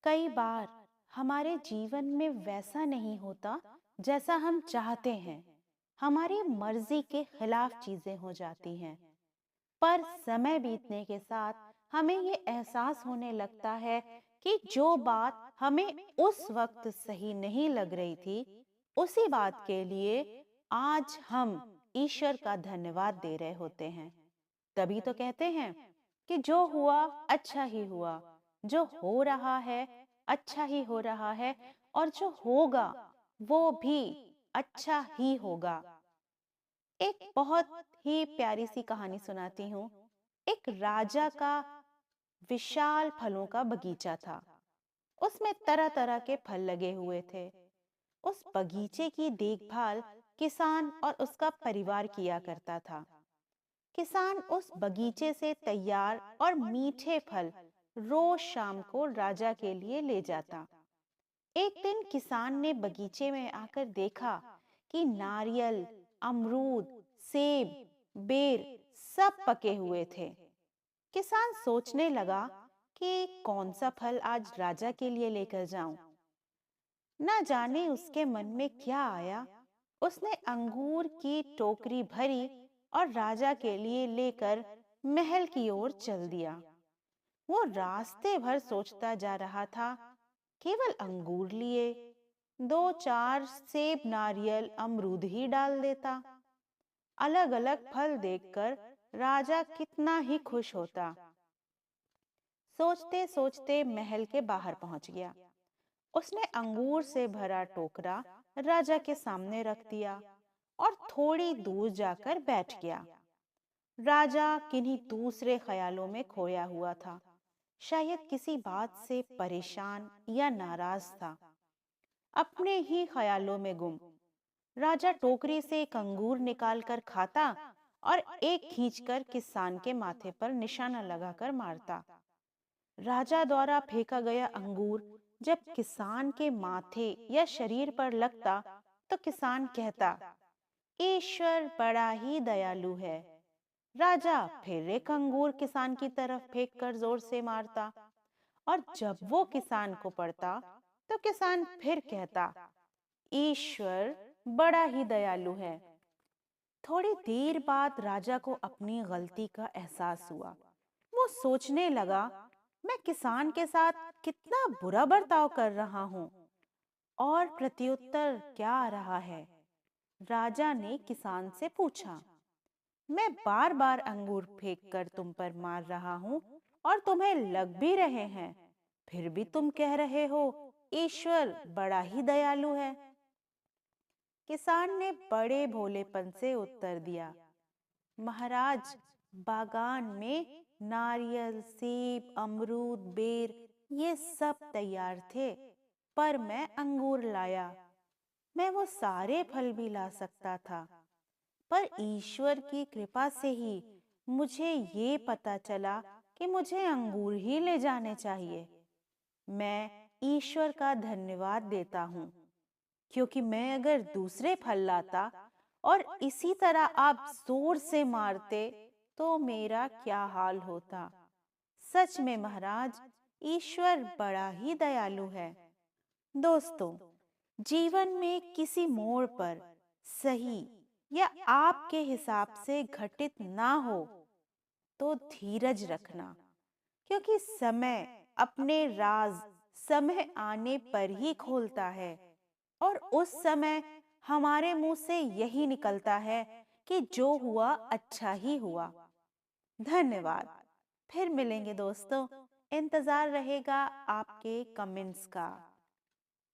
कई बार हमारे जीवन में वैसा नहीं होता जैसा हम चाहते हैं। हमारी मर्जी के खिलाफ चीजें हो जाती हैं। पर समय बीतने के साथ हमें ये एहसास होने लगता है कि जो बात हमें उस वक्त सही नहीं लग रही थी, उसी बात के लिए आज हम ईश्वर का धन्यवाद दे रहे होते हैं। तभी तो कहते हैं कि जो हुआ अच्छा ही हुआ, जो हो रहा है अच्छा ही हो रहा है, और जो होगा वो भी अच्छा ही होगा। एक बहुत ही प्यारी सी कहानी सुनाती हूँ। एक राजा का विशाल फलों का बगीचा था। उसमें तरह तरह के फल लगे हुए थे। उस बगीचे की देखभाल किसान और उसका परिवार किया करता था। किसान उस बगीचे से तैयार और मीठे फल रोज शाम को राजा के लिए ले जाता। एक दिन किसान ने बगीचे में आकर देखा कि नारियल, अमरूद, सेब, बेर सब पके हुए थे। किसान सोचने लगा कि कौन सा फल आज राजा के लिए लेकर जाऊं। न जाने उसके मन में क्या आया। उसने अंगूर की टोकरी भरी और राजा के लिए लेकर महल की ओर चल दिया। वो रास्ते भर सोचता जा रहा था। केवल अंगूर लिए, दो चार सेब, नारियल, अमरूद ही डाल देता। अलग अलग फल देखकर राजा कितना ही खुश होता। सोचते सोचते महल के बाहर पहुंच गया। उसने अंगूर से भरा टोकरा राजा के सामने रख दिया और थोड़ी दूर जाकर बैठ गया। राजा किन्हीं दूसरे ख्यालों में खोया हुआ था। शायद किसी बात से परेशान या नाराज था। अपने ही ख्यालों में गुम, राजा टोकरी से एक अंगूर निकाल कर खाता और एक खींचकर किसान के माथे पर निशाना लगाकर मारता। राजा द्वारा फेंका गया अंगूर जब किसान के माथे या शरीर पर लगता तो किसान कहता, ईश्वर बड़ा ही दयालु है। राजा फिर एक अंगूर किसान की तरफ फेंककर जोर से मारता, और जब वो किसान को पड़ता तो किसान फिर कहता, ईश्वर बड़ा ही दयालु है। थोड़ी देर बाद राजा को अपनी गलती का एहसास हुआ। वो सोचने लगा, मैं किसान के साथ कितना बुरा बर्ताव कर रहा हूँ। और प्रत्युत्तर क्या आ रहा है? राजा ने किसान से पूछा, मैं बार बार अंगूर फेंक कर तुम पर मार रहा हूँ और तुम्हें लग भी रहे हैं, फिर भी तुम कह रहे हो ईश्वर बड़ा ही दयालु है। किसान ने बड़े भोलेपन से उत्तर दिया, महाराज, बागान में नारियल, सेब, अमरूद, बेर ये सब तैयार थे, पर मैं अंगूर लाया। मैं वो सारे फल भी ला सकता था, पर ईश्वर की कृपा से ही मुझे ये पता चला कि मुझे अंगूर ही ले जाने चाहिए। मैं ईश्वर का धन्यवाद देता हूँ, क्योंकि मैं अगर दूसरे फल लाता और इसी तरह आप जोर से मारते तो मेरा क्या हाल होता। सच में महाराज, ईश्वर बड़ा ही दयालु है। दोस्तों, जीवन में किसी मोड़ पर सही या आपके हिसाब से घटित ना हो तो धीरज रखना, क्योंकि समय अपने राज समय आने पर ही खोलता है, और उस समय हमारे मुंह से यही निकलता है कि जो हुआ अच्छा ही हुआ। धन्यवाद। फिर मिलेंगे दोस्तों। इंतजार रहेगा आपके कमेंट्स का।